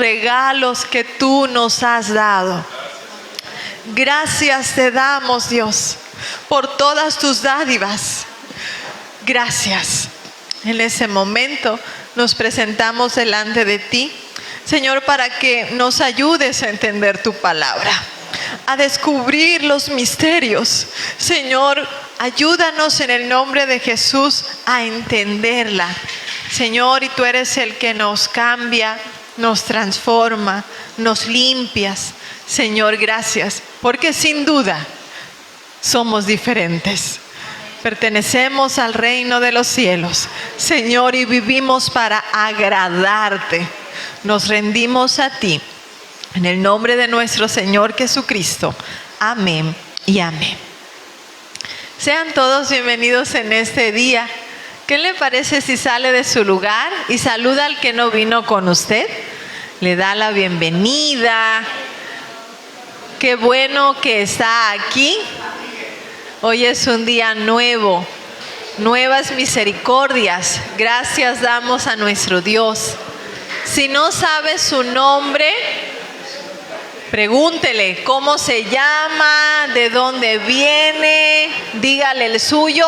regalos que tú nos has dado. Gracias te damos, Dios, por todas tus dádivas. Gracias. En ese momento nos presentamos delante de ti, Señor, para que nos ayudes a entender tu palabra, a descubrir los misterios. Señor, ayúdanos en el nombre de Jesús a entenderla. Señor, y tú eres el que nos cambia, nos transforma, nos limpias. Señor, gracias, porque sin duda somos diferentes. Pertenecemos al reino de los cielos, Señor, y vivimos para agradarte. Nos rendimos a ti, en el nombre de nuestro Señor Jesucristo. Amén y amén. Sean todos bienvenidos en este día. ¿Qué le parece si sale de su lugar y saluda al que no vino con usted? Le da la bienvenida. Qué bueno que está aquí. Hoy es un día nuevo, nuevas misericordias. Gracias damos a nuestro Dios. Si no sabe su nombre, pregúntele cómo se llama, de dónde viene, dígale el suyo.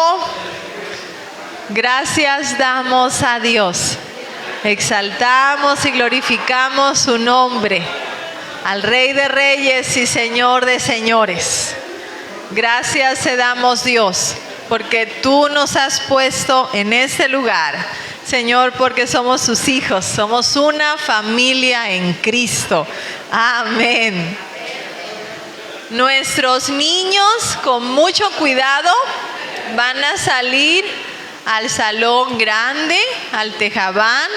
Gracias damos a Dios. Exaltamos y glorificamos su nombre, al Rey de Reyes y Señor de Señores. Gracias te damos, Dios, porque tú nos has puesto en este lugar, Señor, porque somos sus hijos, somos una familia en Cristo. Amén. Nuestros niños, con mucho cuidado, van a salir al salón grande, al tejabán.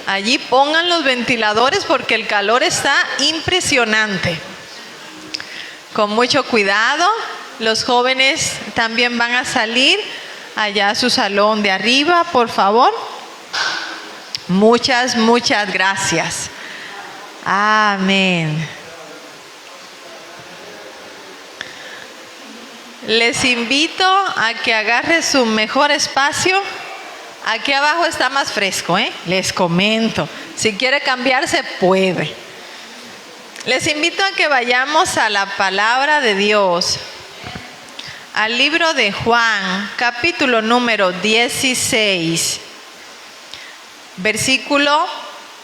Allí pongan los ventiladores porque el calor está impresionante. Con mucho cuidado. Los jóvenes también van a salir allá a su salón de arriba, por favor. Muchas gracias. Amén. Les invito a que agarre su mejor espacio. Aquí abajo está más fresco, les comento. Si quiere cambiarse, puede. Les invito a que vayamos a la palabra de Dios. Al libro de Juan, capítulo número 16, versículo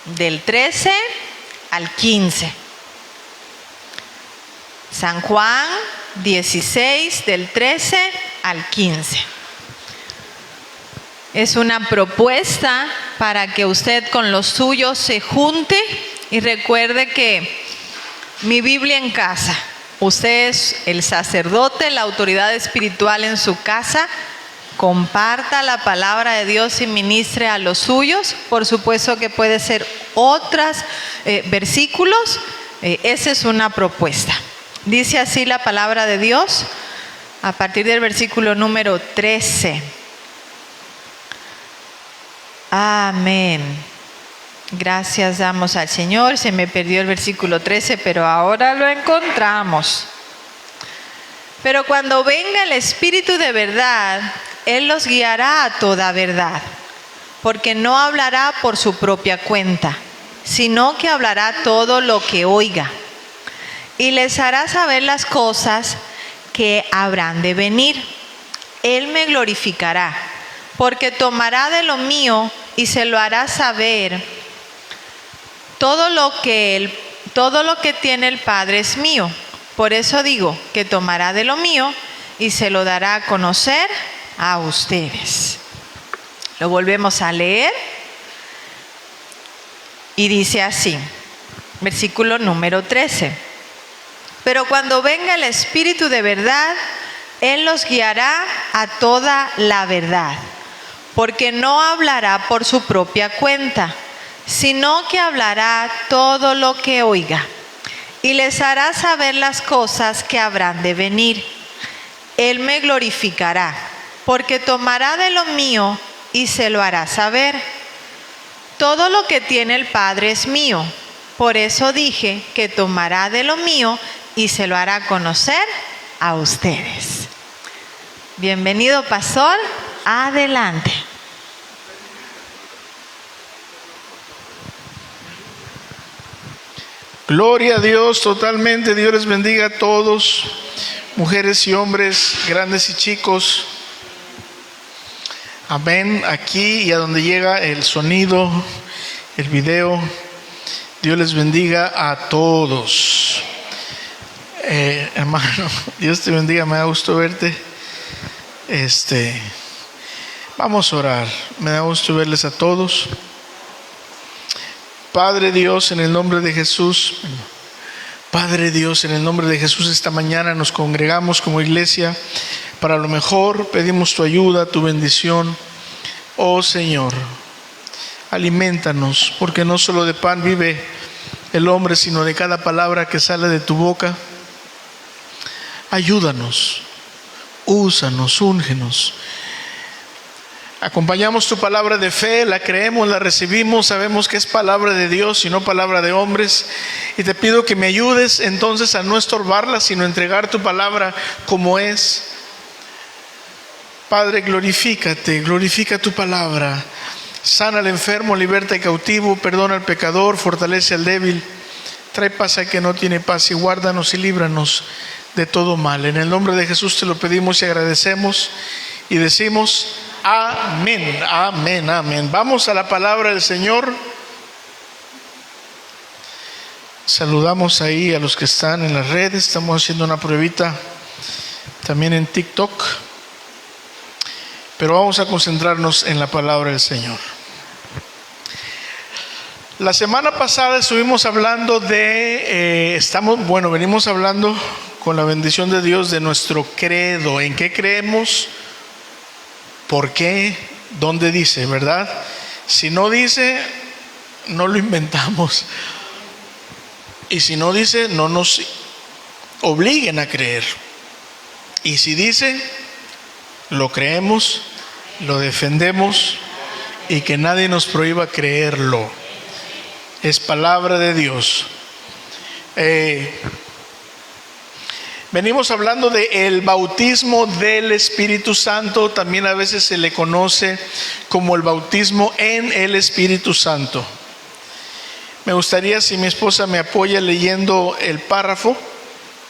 del 13 al 15. San Juan 16, del 13 al 15. Es una propuesta para que usted con los suyos se junte y recuerde que mi Biblia en casa. Usted es el sacerdote, la autoridad espiritual en su casa. Comparta la palabra de Dios y ministre a los suyos. Por supuesto que puede ser otros versículos. Esa es una propuesta. Dice así la palabra de Dios a partir del versículo número 13. Amén. Gracias damos al Señor. Se me perdió el versículo 13, pero ahora lo encontramos. Pero cuando venga el Espíritu de verdad, Él los guiará a toda verdad, porque no hablará por su propia cuenta, sino que hablará todo lo que oiga, y les hará saber las cosas que habrán de venir. Él me glorificará, porque tomará de lo mío y se lo hará saber. Todo lo que tiene el Padre es mío. Por eso digo que tomará de lo mío y se lo dará a conocer a ustedes. Lo volvemos a leer. Y dice así, versículo número 13. Pero cuando venga el Espíritu de verdad, Él los guiará a toda la verdad, porque no hablará por su propia cuenta, sino que hablará todo lo que oiga, y les hará saber las cosas que habrán de venir. Él me glorificará, porque tomará de lo mío y se lo hará saber. Todo lo que tiene el Padre es mío. Por eso dije que tomará de lo mío y se lo hará conocer a ustedes. Bienvenido, pastor. Adelante. Gloria a Dios totalmente. Dios les bendiga a todos, mujeres y hombres, grandes y chicos. Amén. Aquí y a donde llega el sonido, el video, Dios les bendiga a todos. Hermano, Dios te bendiga, me da gusto verte. Vamos a orar. Me da gusto verles a todos. Padre Dios, en el nombre de Jesús, Padre Dios, en el nombre de Jesús, esta mañana nos congregamos como iglesia. Para lo mejor pedimos tu ayuda, tu bendición. Oh Señor, aliméntanos, porque no solo de pan vive el hombre, sino de cada palabra que sale de tu boca. Ayúdanos, úsanos, úngenos. Acompañamos tu palabra de fe, la creemos, la recibimos, sabemos que es palabra de Dios y no palabra de hombres. Y te pido que me ayudes entonces a no estorbarla, sino entregar tu palabra como es. Padre, glorifícate, glorifica tu palabra. Sana al enfermo, liberta al cautivo, perdona al pecador, fortalece al débil. Trae paz al que no tiene paz y guárdanos y líbranos de todo mal. En el nombre de Jesús te lo pedimos y agradecemos y decimos amén, amén, amén. Vamos a la palabra del Señor. Saludamos ahí a los que están en las redes. Estamos haciendo una pruebita también en TikTok, pero vamos a concentrarnos en la palabra del Señor. La semana pasada estuvimos hablando venimos hablando con la bendición de Dios de nuestro credo. ¿En qué creemos? ¿Por qué? ¿Dónde dice? ¿Verdad? Si no dice, no lo inventamos. Y si no dice, no nos obliguen a creer. Y si dice, lo creemos, lo defendemos y que nadie nos prohíba creerlo. Es palabra de Dios. Venimos hablando del bautismo del Espíritu Santo. También a veces se le conoce como el bautismo en el Espíritu Santo. Me gustaría si mi esposa me apoya leyendo el párrafo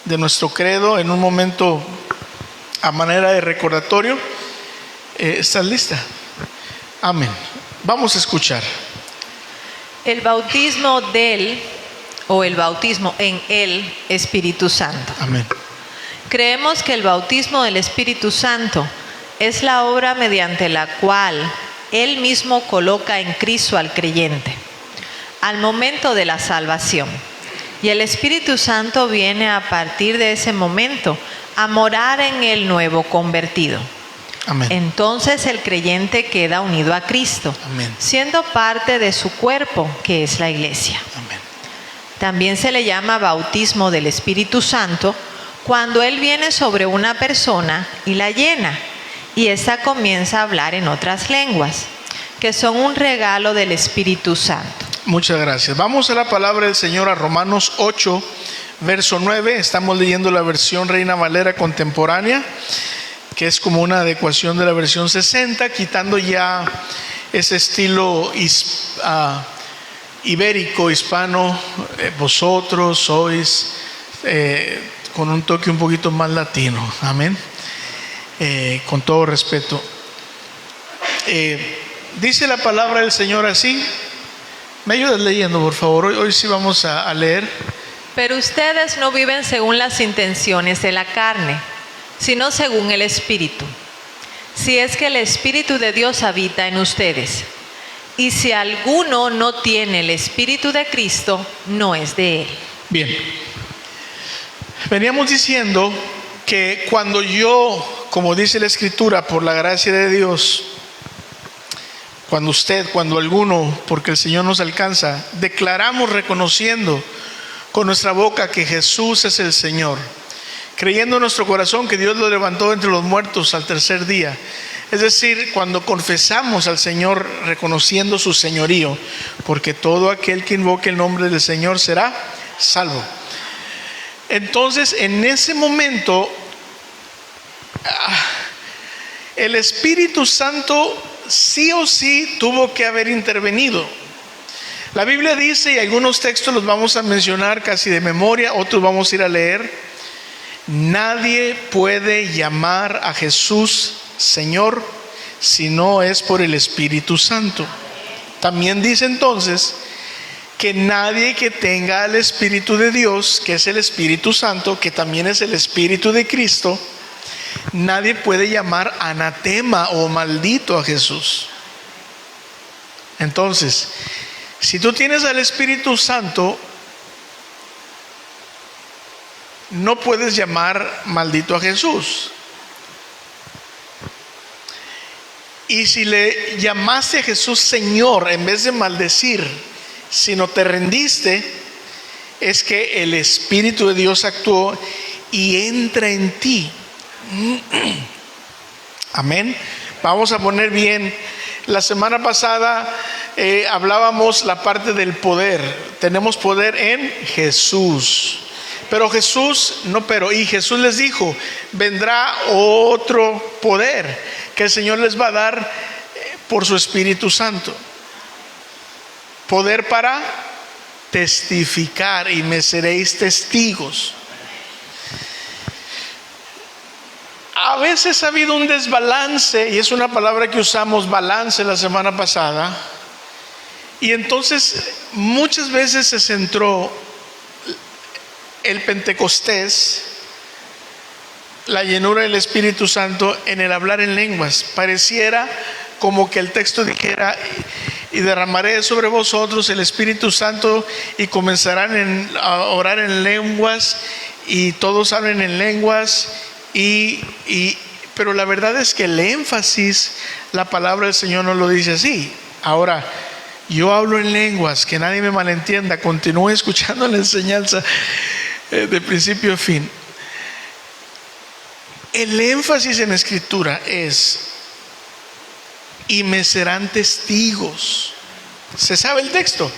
de nuestro credo en un momento a manera de recordatorio. ¿Estás lista? Amén. Vamos a escuchar. El bautismo del o el bautismo en el Espíritu Santo. Amén. Creemos que el bautismo del Espíritu Santo es la obra mediante la cual Él mismo coloca en Cristo al creyente al momento de la salvación. Y el Espíritu Santo viene a partir de ese momento a morar en el nuevo convertido. Amén. Entonces el creyente queda unido a Cristo, Amén, siendo parte de su cuerpo, que es la iglesia. amén. También se le llama bautismo del Espíritu Santo cuando Él viene sobre una persona y la llena, y ésta comienza a hablar en otras lenguas, que son un regalo del Espíritu Santo. Muchas gracias. Vamos a la palabra del Señor, a Romanos 8, verso 9. Estamos leyendo la versión Reina Valera contemporánea, que es como una adecuación de la versión 60, quitando ya ese estilo ibérico, hispano. Vosotros sois, con un toque un poquito más latino. Amén. Con todo respeto. Dice la palabra del Señor así. ¿Me ayudas leyendo, por favor? Hoy sí vamos a leer. Pero ustedes no viven según las intenciones de la carne, sino según el Espíritu. Si es que el Espíritu de Dios habita en ustedes. Y si alguno no tiene el Espíritu de Cristo, no es de Él. Bien. Veníamos diciendo que cuando yo, como dice la Escritura, por la gracia de Dios, cuando alguno, porque el Señor nos alcanza, declaramos reconociendo con nuestra boca que Jesús es el Señor, creyendo en nuestro corazón que Dios lo levantó entre los muertos al tercer día. Es decir, cuando confesamos al Señor reconociendo su señorío, porque todo aquel que invoque el nombre del Señor será salvo. Entonces, en ese momento, el Espíritu Santo sí o sí tuvo que haber intervenido, La Biblia dice, y algunos textos los vamos a mencionar casi de memoria, otros vamos a ir a leer: nadie puede llamar a Jesús Señor si no es por el Espíritu Santo. También dice entonces que nadie que tenga al Espíritu de Dios, que es el Espíritu Santo, que también es el Espíritu de Cristo, nadie puede llamar anatema o maldito a Jesús. Entonces, si tú tienes al Espíritu Santo, no puedes llamar maldito a Jesús. Y si le llamaste a Jesús Señor en vez de maldecir, sino te rendiste, es que el Espíritu de Dios actuó y entra en ti. Amén. Vamos a poner bien. La semana pasada hablábamos la parte del poder. Tenemos poder en Jesús. Y Jesús les dijo: vendrá otro poder que el Señor les va a dar por su Espíritu Santo. Poder para testificar, y me seréis testigos. A veces ha habido un desbalance, y es una palabra que usamos, balance, la semana pasada. Y entonces muchas veces se centró el Pentecostés, la llenura del Espíritu Santo, en el hablar en lenguas. Pareciera como que el texto dijera: y derramaré sobre vosotros el Espíritu Santo y comenzarán a orar en lenguas, y todos hablen en lenguas. Pero la verdad es que el énfasis, la palabra del Señor no lo dice así. Ahora, yo hablo en lenguas, que nadie me malentienda, continúe escuchando la enseñanza de principio a fin. El énfasis en la Escritura es: y me serán testigos. ¿Se sabe el texto?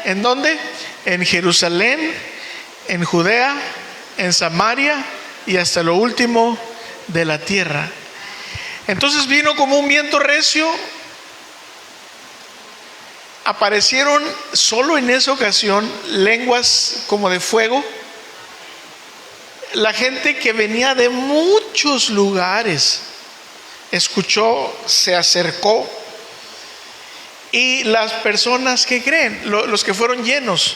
¿En dónde? En Jerusalén, en Judea, en Samaria y hasta lo último de la tierra. Entonces vino como un viento recio. Aparecieron solo en esa ocasión lenguas como de fuego. La gente que venía de muchos lugares escuchó, se acercó. Y las personas que creen, los que fueron llenos,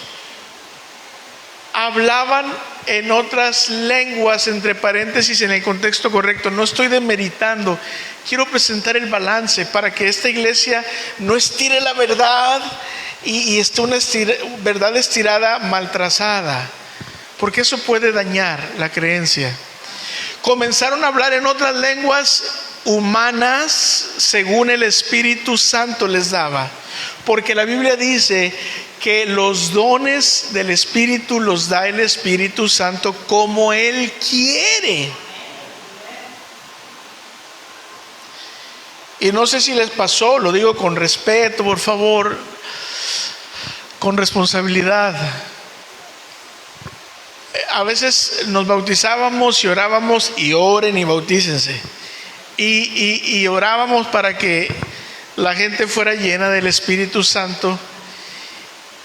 hablaban en otras lenguas, entre paréntesis, en el contexto correcto. No estoy demeritando, quiero presentar el balance para que esta iglesia no estire la verdad y esté una verdad estirada, mal trazada, porque eso puede dañar la creencia. Comenzaron a hablar en otras lenguas humanas según el Espíritu Santo les daba, porque la Biblia dice que los dones del Espíritu los da el Espíritu Santo como Él quiere. Y no sé si les pasó, lo digo con respeto, por favor, con responsabilidad. A veces nos bautizábamos y orábamos: y oren y bautícense. Y orábamos para que la gente fuera llena del Espíritu Santo,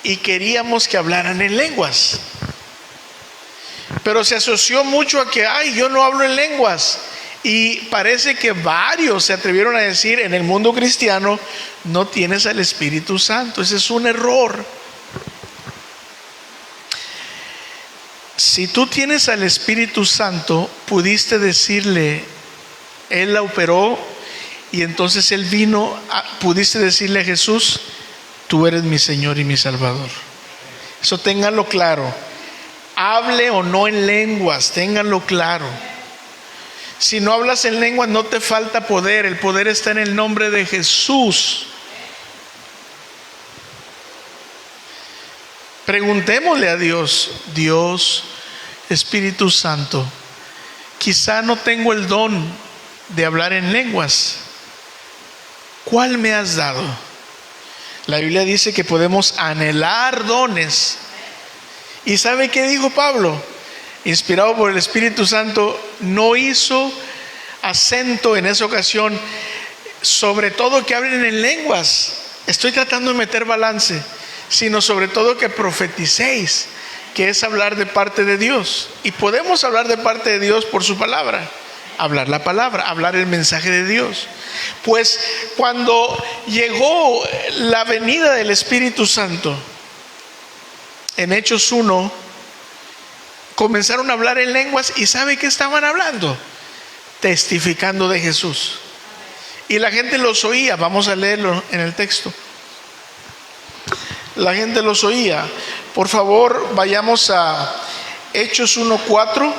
y queríamos que hablaran en lenguas. Pero se asoció mucho a que: ay, yo no hablo en lenguas. Y parece que varios se atrevieron a decir en el mundo cristiano: no tienes al Espíritu Santo. Ese es un error. Si tú tienes al Espíritu Santo, pudiste decirle, Él la operó, y entonces Él vino, pudiste decirle a Jesús: tú eres mi Señor y mi Salvador. Eso ténganlo claro. Hable o no en lenguas, ténganlo claro. Si no hablas en lenguas, no te falta poder. El poder está en el nombre de Jesús. Preguntémosle a Dios: Dios, Espíritu Santo, quizá no tengo el don de hablar en lenguas. ¿Cuál me has dado? La Biblia dice que podemos anhelar dones. ¿Y sabe qué dijo Pablo? Inspirado por el Espíritu Santo, no hizo acento en esa ocasión, sobre todo que hablen en lenguas. Estoy tratando de meter balance. sino sobre todo que profeticéis, que es hablar de parte de Dios. Y podemos hablar de parte de Dios por su palabra, hablar la palabra, hablar el mensaje de Dios. Pues cuando llegó la venida del Espíritu Santo, en Hechos 1, comenzaron a hablar en lenguas. ¿Y sabe qué estaban hablando? Testificando de Jesús. Y la gente los oía. Vamos a leerlo en el texto. La gente los oía. Por favor, vayamos a Hechos 1:4.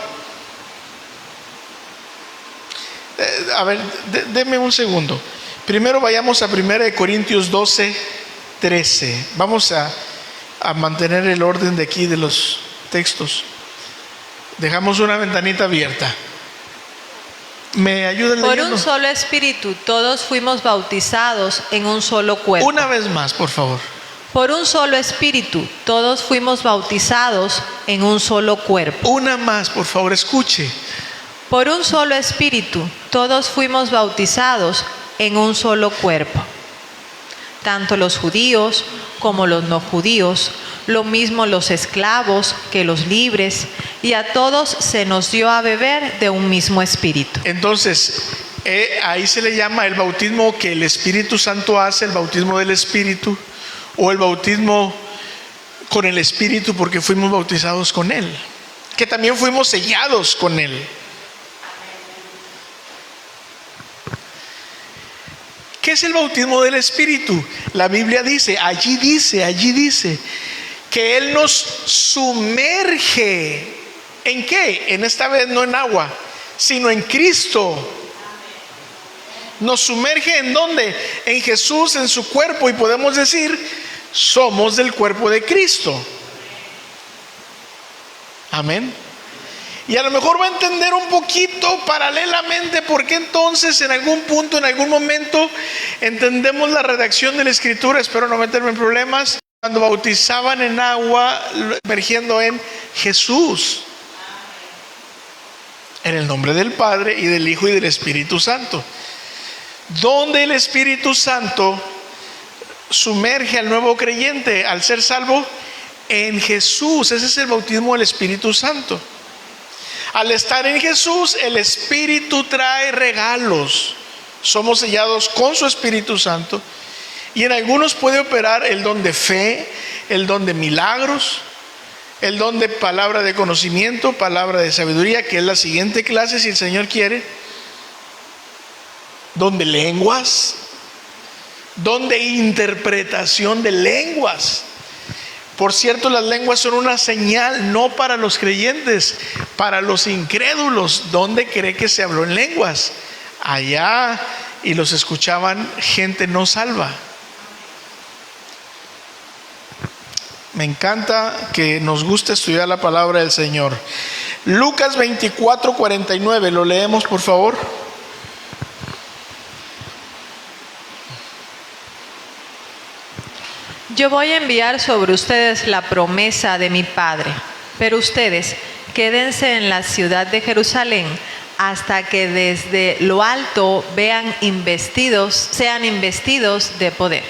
A ver, denme un segundo. Primero vayamos a 1 Corintios 12:13. Vamos a mantener el orden de aquí de los textos. Dejamos una ventanita abierta. ¿Me ayudan leyendo? Por un solo espíritu todos fuimos bautizados en un solo cuerpo. Una vez más, por favor. Por un solo espíritu todos fuimos bautizados en un solo cuerpo. Una más, por favor, escuche. Por un solo espíritu todos fuimos bautizados en un solo cuerpo. Tanto los judíos como los no judíos, lo mismo los esclavos que los libres, y a todos se nos dio a beber de un mismo espíritu. Entonces, ahí se le llama el bautismo que el Espíritu Santo hace, el bautismo del Espíritu, o el bautismo con el Espíritu, porque fuimos bautizados con Él, que también fuimos sellados con Él. ¿Qué es el bautismo del Espíritu? La Biblia dice, allí dice, que Él nos sumerge. ¿En qué? En esta vez no en agua, sino en Cristo. Nos sumerge ¿en dónde? En Jesús, en su cuerpo, y podemos decir, somos del cuerpo de Cristo. Amén. Y a lo mejor va a entender un poquito paralelamente por qué entonces en algún punto, en algún momento, entendemos la redacción de la Escritura. Espero no meterme en problemas. Cuando bautizaban en agua, emergiendo en Jesús, en el nombre del Padre y del Hijo y del Espíritu Santo. Donde el Espíritu Santo sumerge al nuevo creyente al ser salvo en Jesús. Ese es el bautismo del Espíritu Santo. Al estar en Jesús, el Espíritu trae regalos. Somos sellados con su Espíritu Santo. Y en algunos puede operar el don de fe, el don de milagros, el don de palabra de conocimiento, palabra de sabiduría, que es la siguiente clase si el Señor quiere. Don de lenguas, don de interpretación de lenguas. Por cierto, las lenguas son una señal no para los creyentes, para los incrédulos. ¿Dónde cree que se habló en lenguas? Allá, y los escuchaban gente no salva. Me encanta que nos guste estudiar la palabra del Señor. Lucas 24:49, lo leemos por favor. Yo voy a enviar sobre ustedes la promesa de mi Padre, pero ustedes quédense en la ciudad de Jerusalén hasta que desde lo alto sean investidos de poder.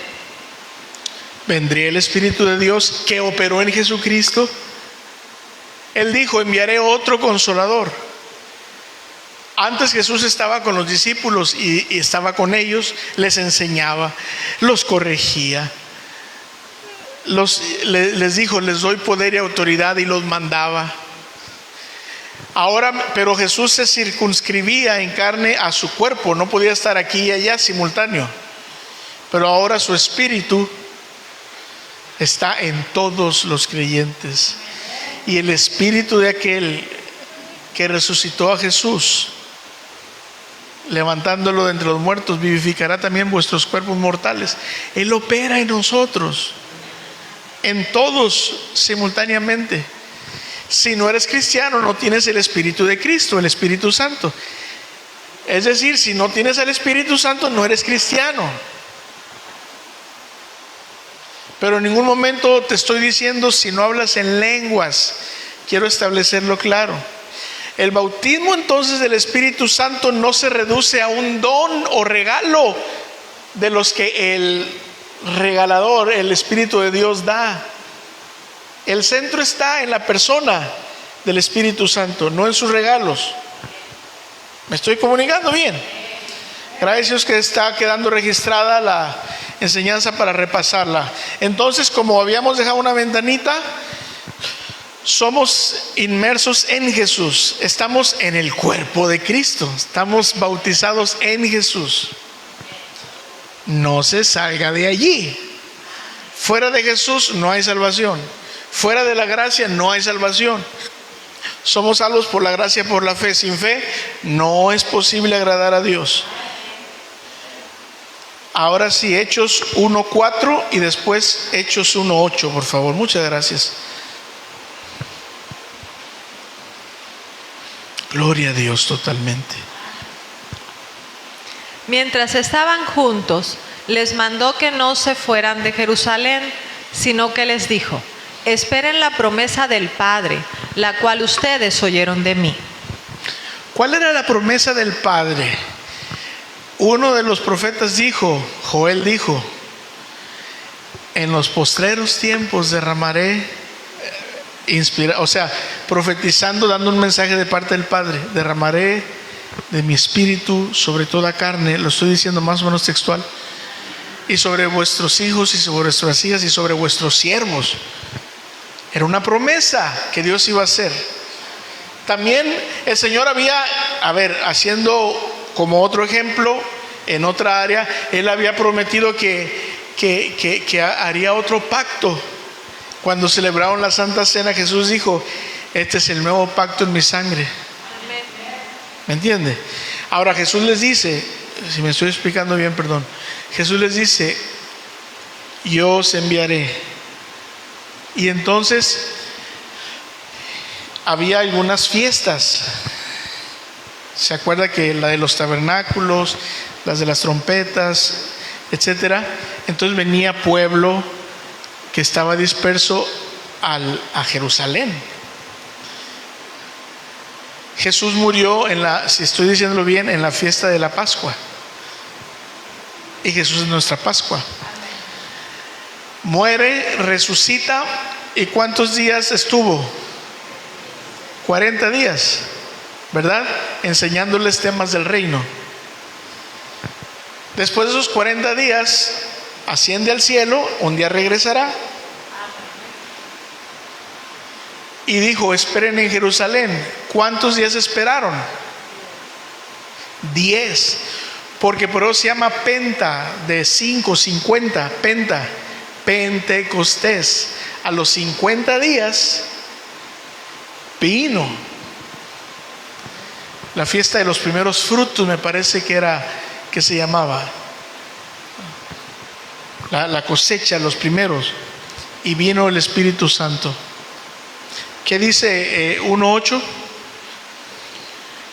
Vendría el Espíritu de Dios que operó en Jesucristo. Él dijo, enviaré otro consolador. Antes Jesús estaba con los discípulos y estaba con ellos, les enseñaba, los corregía. Les dijo, les doy poder y autoridad, y los mandaba. Ahora, pero Jesús se circunscribía en carne a su cuerpo, no podía estar aquí y allá simultáneo. Pero ahora su espíritu está en todos los creyentes. Y el espíritu de aquel que resucitó a Jesús, levantándolo de entre los muertos, vivificará también vuestros cuerpos mortales. Él opera en nosotros, en todos simultáneamente. Si no eres cristiano, no tienes el Espíritu de Cristo, el Espíritu Santo. Es decir, si no tienes el Espíritu Santo, no eres cristiano. Pero en ningún momento te estoy diciendo si no hablas en lenguas. Quiero establecerlo claro. El bautismo entonces del Espíritu Santo no se reduce a un don o regalo de los que el regalador el Espíritu de Dios da. El centro está en la persona del Espíritu Santo, no en sus regalos. ¿Me estoy comunicando bien? Gracias a Dios que está quedando registrada la enseñanza para repasarla. Entonces, como habíamos dejado una ventanita, somos inmersos en Jesús, estamos en el cuerpo de Cristo, estamos bautizados en Jesús. No se salga de allí. Fuera de Jesús no hay salvación. Fuera de la gracia no hay salvación. Somos salvos por la gracia, por la fe. Sin fe no es posible agradar a Dios. Ahora sí, Hechos 1:4 y después Hechos 1:8, por favor. Muchas gracias. Gloria a Dios totalmente. Mientras estaban juntos, les mandó que no se fueran de Jerusalén, sino que les dijo: esperen la promesa del Padre, la cual ustedes oyeron de mí. ¿Cuál era la promesa del Padre? Uno de los profetas dijo, Joel dijo: en los postreros tiempos derramaré, profetizando, dando un mensaje de parte del Padre, derramaré de mi espíritu sobre toda carne. Lo estoy diciendo más o menos textual. Y sobre vuestros hijos y sobre vuestras hijas y sobre vuestros siervos. Era una promesa que Dios iba a hacer. También el Señor había, haciendo como otro ejemplo, en otra área, Él había prometido que haría otro pacto. Cuando celebraron la Santa Cena, Jesús dijo: este es el nuevo pacto en mi sangre. ¿Me entiende? Ahora Jesús les dice, si me estoy explicando bien, perdón. Jesús les dice: yo os enviaré. Y entonces había algunas fiestas. ¿Se acuerda que la de los tabernáculos, las de las trompetas, etcétera? Entonces venía pueblo que estaba disperso a Jerusalén. Jesús murió si estoy diciéndolo bien, en la fiesta de la Pascua. Y Jesús es nuestra Pascua. Muere, resucita. ¿Y cuántos días estuvo? 40 días, ¿verdad? Enseñándoles temas del reino. Después de esos 40 días, asciende al cielo, un día regresará. Y dijo: esperen en Jerusalén. ¿Cuántos días esperaron? 10. Porque por eso se llama Penta, de 5, 50, Penta, Pentecostés. A los 50 días vino la fiesta de los primeros frutos, me parece que se llamaba la cosecha, los primeros, y vino el Espíritu Santo. ¿Qué dice 1:8?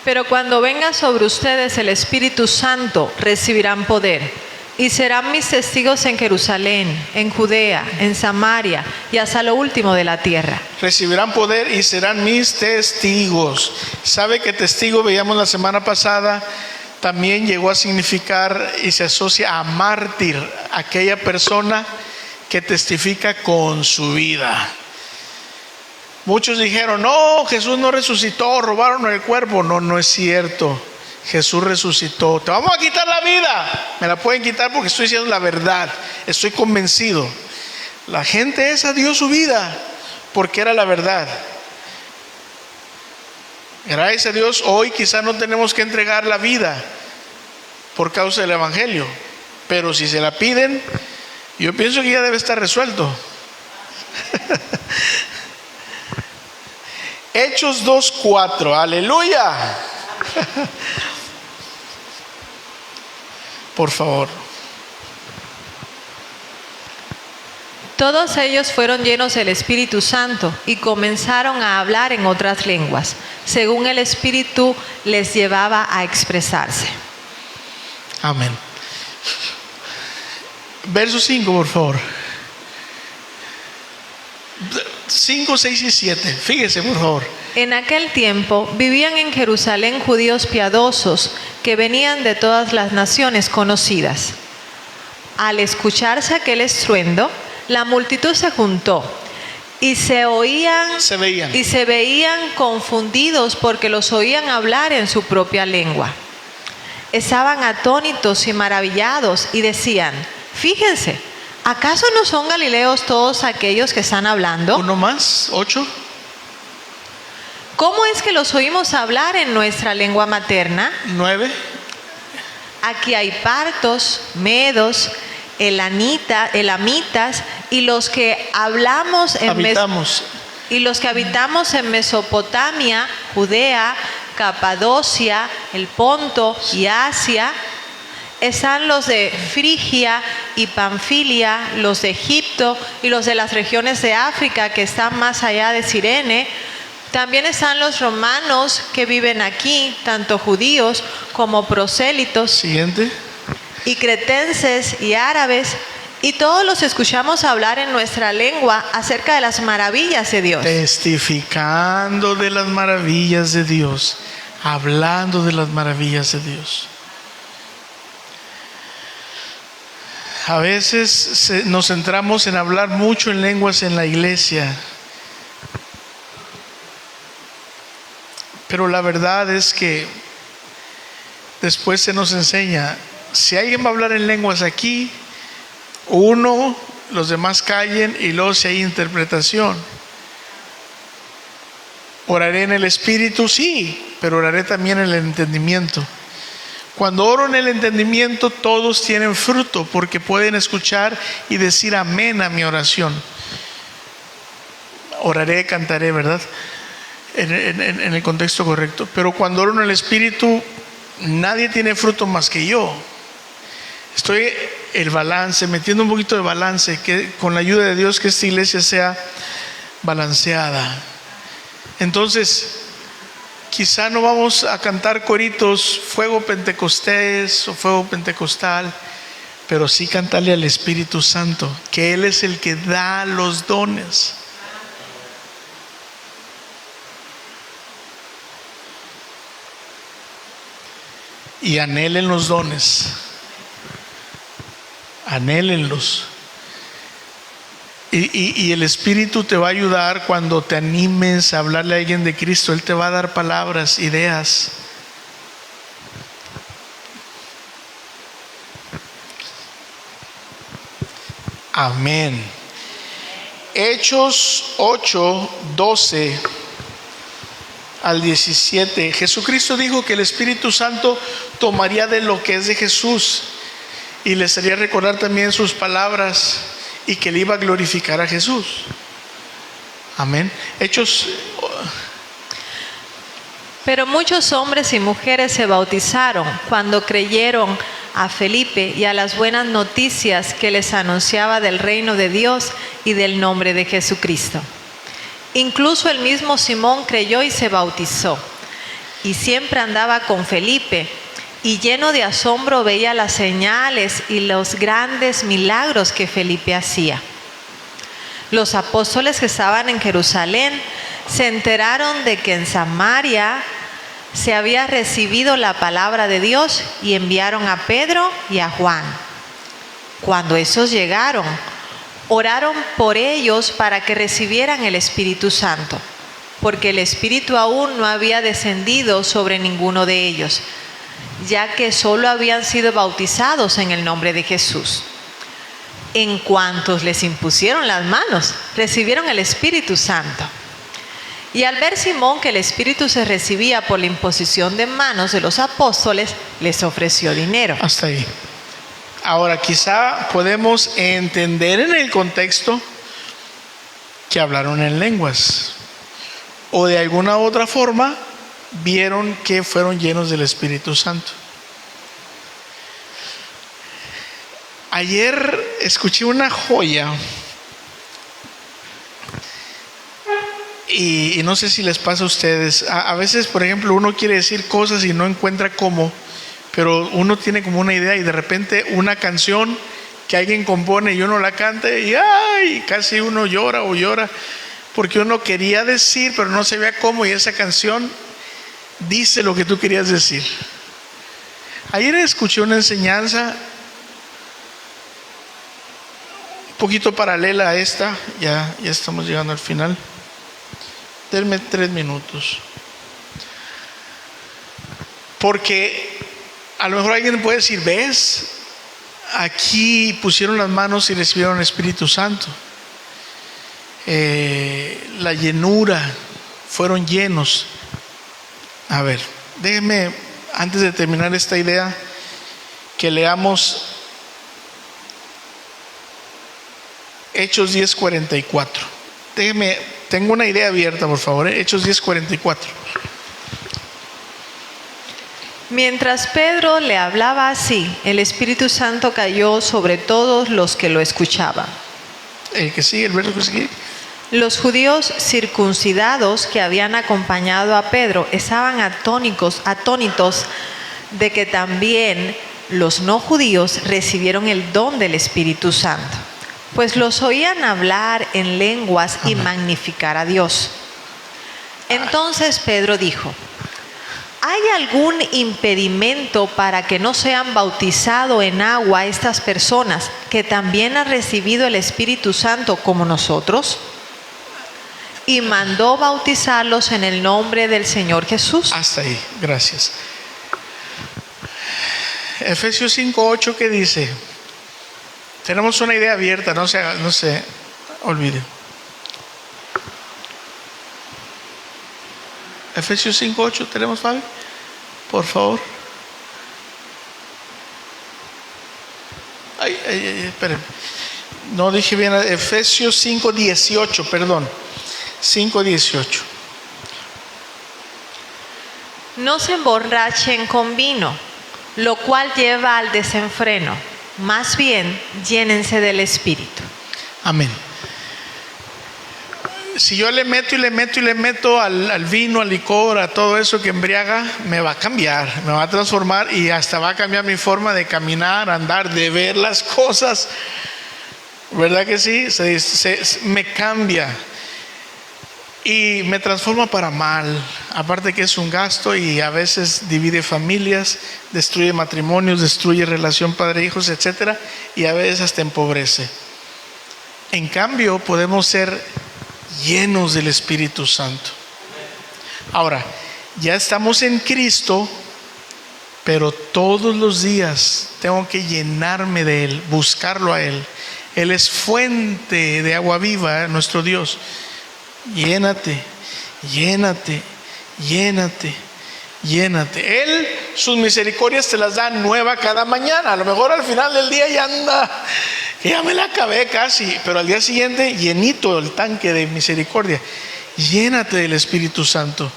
Pero cuando venga sobre ustedes el Espíritu Santo, recibirán poder, y serán mis testigos en Jerusalén, en Judea, en Samaria y hasta lo último de la tierra. Recibirán poder y serán mis testigos. ¿Sabe que testigo, veíamos la semana pasada, también llegó a significar y se asocia a mártir, aquella persona que testifica con su vida? Muchos dijeron: no, Jesús no resucitó, robaron el cuerpo. No es cierto. Jesús resucitó. Te vamos a quitar la vida. Me la pueden quitar porque estoy diciendo la verdad. Estoy convencido. La gente esa dio su vida porque era la verdad. Gracias a Dios, hoy quizás no tenemos que entregar la vida por causa del Evangelio. Pero si se la piden, yo pienso que ya debe estar resuelto. Hechos 2:4. Aleluya. Por favor. Todos ellos fueron llenos del Espíritu Santo y comenzaron a hablar en otras lenguas, según el Espíritu les llevaba a expresarse. Amén. Verso 5, por favor. 5, 6 y 7. Fíjese, por favor. En aquel tiempo vivían en Jerusalén judíos piadosos que venían de todas las naciones conocidas. Al escucharse aquel estruendo, la multitud se juntó y se veían confundidos porque los oían hablar en su propia lengua. Estaban atónitos y maravillados y decían: fíjense, ¿acaso no son galileos todos aquellos que están hablando? Uno más, 8. ¿Cómo es que los oímos hablar en nuestra lengua materna? 9. Aquí hay partos, medos, elamitas y los que habitamos en Mesopotamia, Judea, Capadocia, el Ponto y Asia. Están los de Frigia y Panfilia, los de Egipto y los de las regiones de África que están más allá de Cirene. También están los romanos que viven aquí, tanto judíos como prosélitos. Siguiente. Y cretenses y árabes, y todos los escuchamos hablar en nuestra lengua acerca de las maravillas de Dios. Testificando de las maravillas de Dios, hablando de las maravillas de Dios. A veces nos centramos en hablar mucho en lenguas en la iglesia, pero la verdad es que después se nos enseña: si alguien va a hablar en lenguas aquí, uno, los demás callen, y luego si hay interpretación. Oraré en el Espíritu, sí, pero oraré también en el entendimiento. Cuando oro en el entendimiento, todos tienen fruto, porque pueden escuchar y decir amén a mi oración. Oraré, cantaré, ¿verdad? En el contexto correcto. Pero cuando oro en el Espíritu, nadie tiene fruto más que yo. Estoy metiendo un poquito de balance, que con la ayuda de Dios que esta iglesia sea balanceada. Entonces, quizá no vamos a cantar coritos fuego pentecostés o fuego pentecostal, pero sí cantarle al Espíritu Santo, que Él es el que da los dones. Y anhelen los dones. Anhélenlos. Y el Espíritu te va a ayudar cuando te animes a hablarle a alguien de Cristo. Él te va a dar palabras, ideas. Amén. Hechos 8, 12 al 17. Jesucristo dijo que el Espíritu Santo tomaría de lo que es de Jesús y les haría recordar también sus palabras, y que le iba a glorificar a Jesús. Amén. Hechos. Pero muchos hombres y mujeres se bautizaron cuando creyeron a Felipe y a las buenas noticias que les anunciaba del reino de Dios y del nombre de Jesucristo. Incluso el mismo Simón creyó y se bautizó, y siempre andaba con Felipe, y lleno de asombro veía las señales y los grandes milagros que Felipe hacía. Los apóstoles que estaban en Jerusalén se enteraron de que en Samaria se había recibido la palabra de Dios y enviaron a Pedro y a Juan. Cuando esos llegaron, oraron por ellos para que recibieran el Espíritu Santo, porque el Espíritu aún no había descendido sobre ninguno de ellos, ya que solo habían sido bautizados en el nombre de Jesús. En cuanto les impusieron las manos, recibieron el Espíritu Santo. Y al ver Simón que el Espíritu se recibía por la imposición de manos de los apóstoles, les ofreció dinero. Hasta ahí. Ahora, quizá podemos entender en el contexto que hablaron en lenguas, o de alguna otra forma vieron que fueron llenos del Espíritu Santo. Ayer escuché una joya y no sé si les pasa a ustedes. A veces, por ejemplo, uno quiere decir cosas y no encuentra cómo, pero uno tiene como una idea, y de repente una canción que alguien compone y uno la canta y ¡ay! Casi uno llora porque uno quería decir pero no sabía cómo, y esa canción dice lo que tú querías decir. Ayer escuché una enseñanza poquito paralela a esta, ya estamos llegando al final. Denme 3 minutos. Porque a lo mejor alguien puede decir, ¿ves? Aquí pusieron las manos y recibieron el Espíritu Santo. La llenura, fueron llenos. A ver, déjenme, antes de terminar esta idea, que leamos Hechos 10:44. Déjenme, tengo una idea abierta, por favor, Hechos 10:44. Mientras Pedro le hablaba así, el Espíritu Santo cayó sobre todos los que lo escuchaban. El que sigue, el verso que sigue. Los judíos circuncidados que habían acompañado a Pedro estaban atónitos de que también los no judíos recibieron el don del Espíritu Santo, pues los oían hablar en lenguas y magnificar a Dios. Entonces Pedro dijo: ¿hay algún impedimento para que no sean bautizados en agua estas personas que también han recibido el Espíritu Santo como nosotros? Y mandó bautizarlos en el nombre del Señor Jesús. Hasta ahí, gracias. Efesios 5:8, ¿qué dice? Tenemos una idea abierta, no se olvide. Efesios 5:8, ¿tenemos, Fabi? Por favor. Esperen. No dije bien, Efesios 5:18, perdón. 5:18. No se emborrachen con vino, lo cual lleva al desenfreno. Más bien, llénense del Espíritu. Amén. Si yo le meto al vino, al licor, a todo eso que embriaga, me va a cambiar, me va a transformar y hasta va a cambiar mi forma de caminar, andar, de ver las cosas. ¿Verdad que sí? Me cambia y me transforma para mal. Aparte que es un gasto y a veces divide familias, destruye matrimonios, destruye relación padre-hijos, etcétera, y a veces hasta empobrece. En cambio, podemos ser llenos del Espíritu Santo. Ahora, ya estamos en Cristo, pero todos los días tengo que llenarme de Él, buscarlo a Él. Él es fuente de agua viva, nuestro Dios. Llénate, llénate, llénate, llénate. Él, sus misericordias te las da nueva cada mañana. A lo mejor al final del día ya anda, que ya me la acabé casi, pero al día siguiente llenito el tanque de misericordia. Llénate del Espíritu Santo,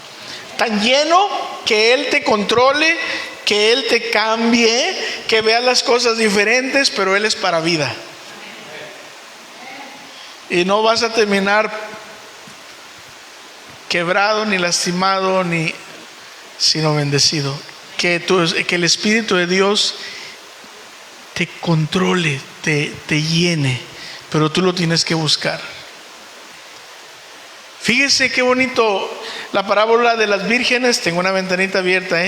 tan lleno que Él te controle, que Él te cambie, que veas las cosas diferentes, pero Él es para vida. Y no vas a terminar quebrado, ni lastimado, sino bendecido. Que el Espíritu de Dios te controle, te llene, pero tú lo tienes que buscar. Fíjese qué bonito la parábola de las vírgenes. Tengo una ventanita abierta,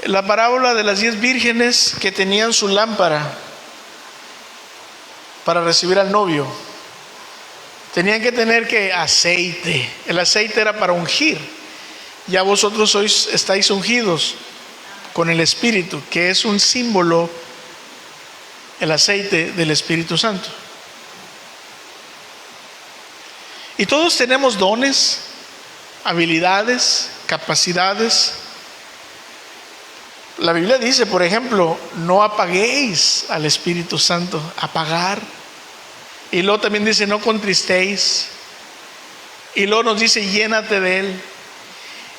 La parábola de las 10 vírgenes que tenían su lámpara para recibir al novio. Tenían que tener aceite. El aceite era para ungir. Ya vosotros estáis ungidos con el Espíritu, que es un símbolo, el aceite del Espíritu Santo. Y todos tenemos dones, habilidades, capacidades. La Biblia dice, por ejemplo, no apaguéis al Espíritu Santo. Apagar. Y luego también dice, no contristéis. Y luego nos dice, llénate de Él.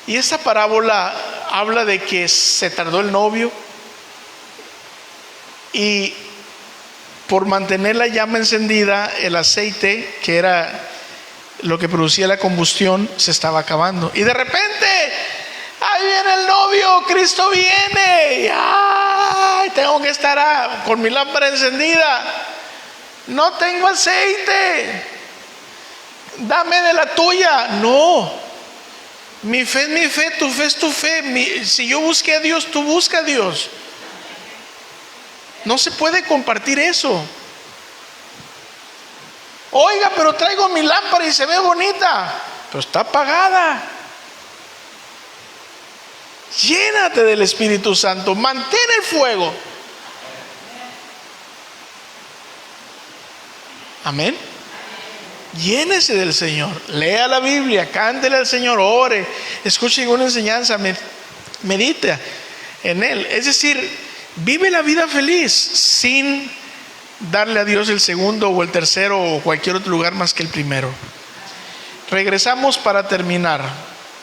Y esta parábola habla de que se tardó el novio y por mantener la llama encendida, el aceite, que era lo que producía la combustión, se estaba acabando. Y de repente, ahí viene el novio, Cristo viene. Y, ¡ay! Tengo que estar con mi lámpara encendida. No tengo aceite. Dame de la tuya. No. Mi fe es mi fe, tu fe es tu fe. Si yo busqué a Dios, tú busca a Dios. No se puede compartir eso. Oiga, pero traigo mi lámpara y se ve bonita, pero está apagada. Llénate del Espíritu Santo, mantén el fuego. Amén. Llénese del Señor, lea la Biblia, cántele al Señor, ore, escuche alguna enseñanza, medita en Él. Es decir, vive la vida feliz sin darle a Dios el segundo o el tercero o cualquier otro lugar más que el primero. Regresamos para terminar.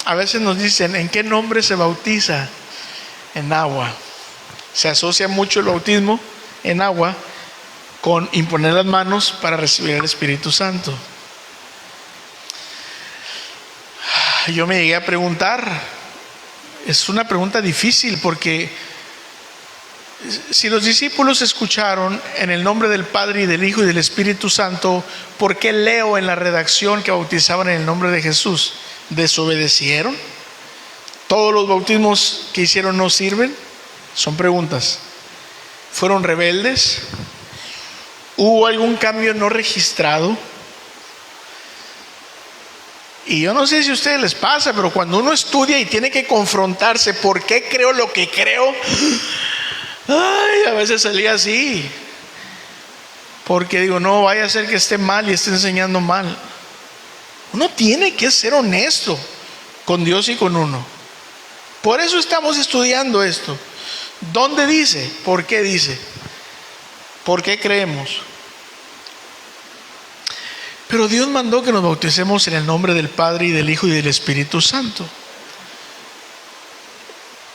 A veces nos dicen, ¿en qué nombre se bautiza? En agua. Se asocia mucho el bautismo en agua con imponer las manos para recibir el Espíritu Santo. Yo me llegué a preguntar, es una pregunta difícil, porque si los discípulos escucharon en el nombre del Padre y del Hijo y del Espíritu Santo, ¿por qué leo en la redacción que bautizaban en el nombre de Jesús? ¿Desobedecieron? ¿Todos los bautismos que hicieron no sirven? Son preguntas. ¿Fueron rebeldes? ¿Hubo algún cambio no registrado? Y yo no sé si a ustedes les pasa, pero cuando uno estudia y tiene que confrontarse, ¿por qué creo lo que creo? Ay, a veces salía así, porque digo, no vaya a ser que esté mal y esté enseñando mal. Uno tiene que ser honesto con Dios y con uno. Por eso estamos estudiando esto. ¿Dónde dice? ¿Por qué dice? ¿Por qué creemos? Pero Dios mandó que nos bauticemos en el nombre del Padre y del Hijo y del Espíritu Santo.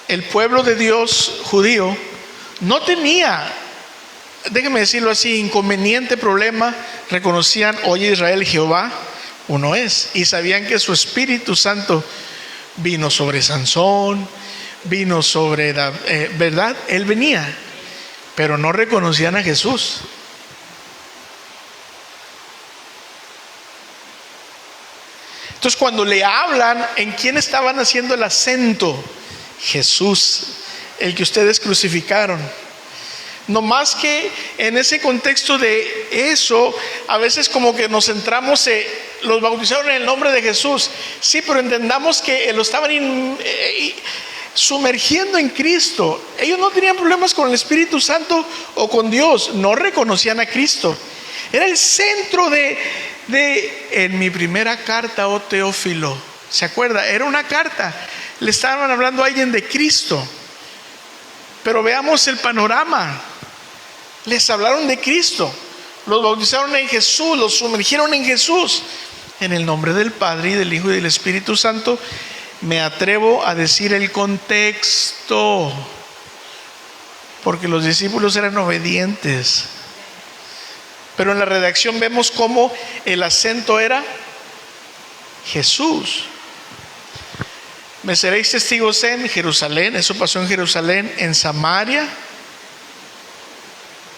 El pueblo de Dios judío no tenía, déjeme decirlo así, inconveniente, problema. Reconocían, oye Israel, Jehová uno es, y sabían que su Espíritu Santo vino sobre Sansón, vino sobre, ¿verdad? Él venía, pero no reconocían a Jesús. Entonces, cuando le hablan, ¿en quién estaban haciendo el acento? Jesús, el que ustedes crucificaron. No más que en ese contexto de eso, a veces como que nos centramos en, los bautizaron en el nombre de Jesús. Sí, pero entendamos que lo estaban sumergiendo en Cristo. Ellos no tenían problemas con el Espíritu Santo o con Dios, no reconocían a Cristo. Era el centro de en mi primera carta, oh Teófilo, ¿se acuerda? Era una carta, le estaban hablando a alguien de Cristo. Pero veamos el panorama. Les hablaron de Cristo, los bautizaron en Jesús, los sumergieron en Jesús. En el nombre del Padre y del Hijo y del Espíritu Santo. Me atrevo a decir el contexto, porque los discípulos eran obedientes. Pero en la redacción vemos cómo el acento era Jesús. Me seréis testigos en Jerusalén, eso pasó en Jerusalén, en Samaria,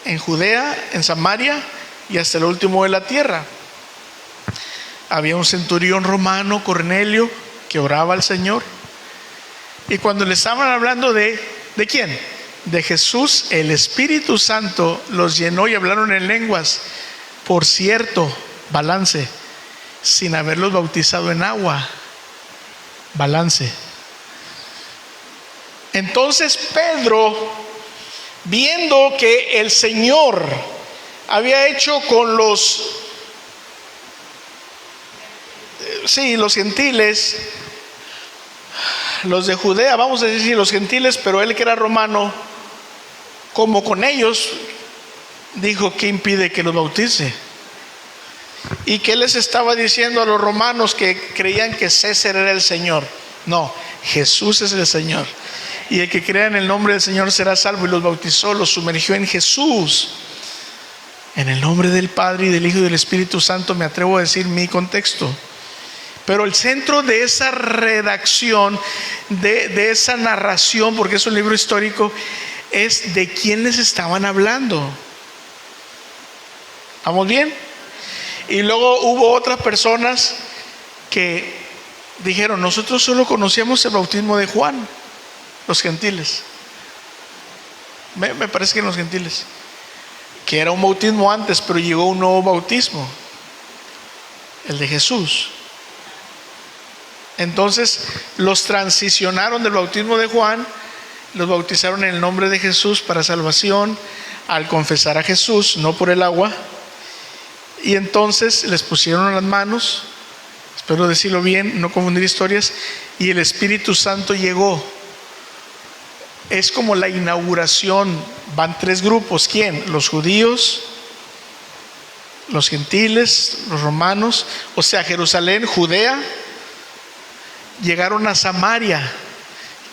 en Judea, en Samaria y hasta el último de la tierra. Había un centurión romano, Cornelio, que oraba al Señor. Y cuando le estaban hablando ¿de quién? De Jesús, el Espíritu Santo los llenó y hablaron en lenguas. Por cierto, balance, sin haberlos bautizado en agua. Balance. Entonces Pedro, viendo que el Señor había hecho con los gentiles, los de Judea, vamos a decir los gentiles, pero él que era romano, como con ellos, dijo, ¿qué impide que los bautice? ¿Y qué les estaba diciendo a los romanos que creían que César era el Señor? No, Jesús es el Señor. Y el que crea en el nombre del Señor será salvo. Y los bautizó, los sumergió en Jesús. En el nombre del Padre y del Hijo y del Espíritu Santo, me atrevo a decir mi contexto. Pero el centro de esa redacción, de esa narración, porque es un libro histórico, es de quiénes estaban hablando. ¿Estamos bien? Y luego hubo otras personas que dijeron, nosotros solo conocíamos el bautismo de Juan, los gentiles. Me parece que en los gentiles, que era un bautismo antes, pero llegó un nuevo bautismo. el de Jesús. Entonces los transicionaron del bautismo de Juan, los bautizaron en el nombre de Jesús para salvación, al confesar a Jesús, no por el agua. Y entonces les pusieron las manos, espero decirlo bien, no confundir historias, y el Espíritu Santo llegó. Es como la inauguración. Van tres grupos. ¿Quién? Los judíos, los gentiles, los romanos. O sea, Jerusalén, Judea. Llegaron a Samaria.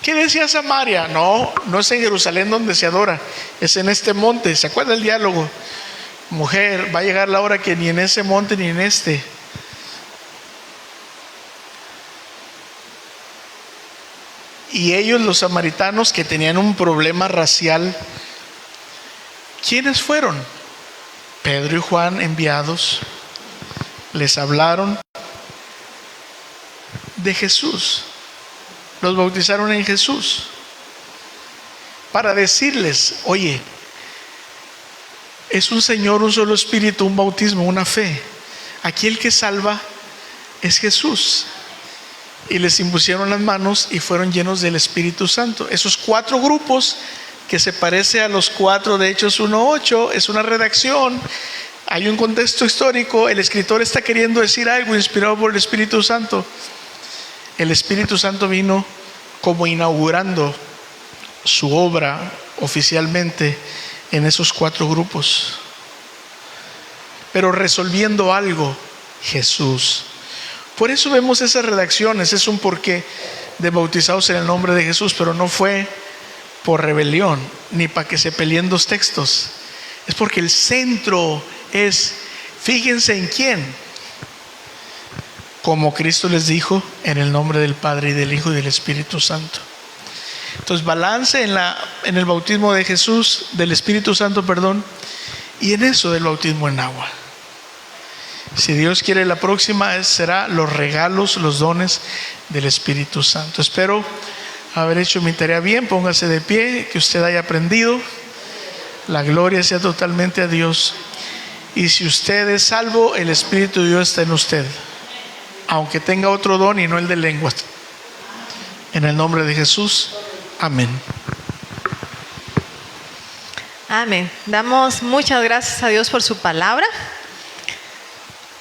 ¿Qué decía Samaria? No, no es en Jerusalén donde se adora, es en este monte. ¿Se acuerda el diálogo? Mujer, va a llegar la hora que ni en ese monte ni en este. Y ellos, los samaritanos, que tenían un problema racial, ¿quiénes fueron? Pedro y Juan, enviados, les hablaron de Jesús, los bautizaron en Jesús, para decirles, oye, es un Señor, un solo Espíritu, un bautismo, una fe. Aquí el que salva es Jesús. Y les impusieron las manos y fueron llenos del Espíritu Santo. Esos cuatro grupos, que se parece a los cuatro de Hechos 1:8, es una redacción, hay un contexto histórico, el escritor está queriendo decir algo inspirado por el Espíritu Santo. El Espíritu Santo vino como inaugurando su obra oficialmente en esos cuatro grupos, pero resolviendo algo, Jesús. Por eso vemos esas redacciones, es un porqué de bautizados en el nombre de Jesús, pero no fue por rebelión, ni para que se peleen dos textos. Es porque el centro es, fíjense en quién. Como Cristo les dijo, en el nombre del Padre y del Hijo y del Espíritu Santo. Entonces, balance en el bautismo de Jesús, del Espíritu Santo, perdón, y en eso del bautismo en agua. Si Dios quiere, la próxima será los regalos, los dones del Espíritu Santo. Espero haber hecho mi tarea bien. Póngase de pie, que usted haya aprendido. La gloria sea totalmente a Dios. Y si usted es salvo, el Espíritu de Dios está en usted, aunque tenga otro don y no el de lenguas. En el nombre de Jesús, amén. Amén. Damos muchas gracias a Dios por su palabra.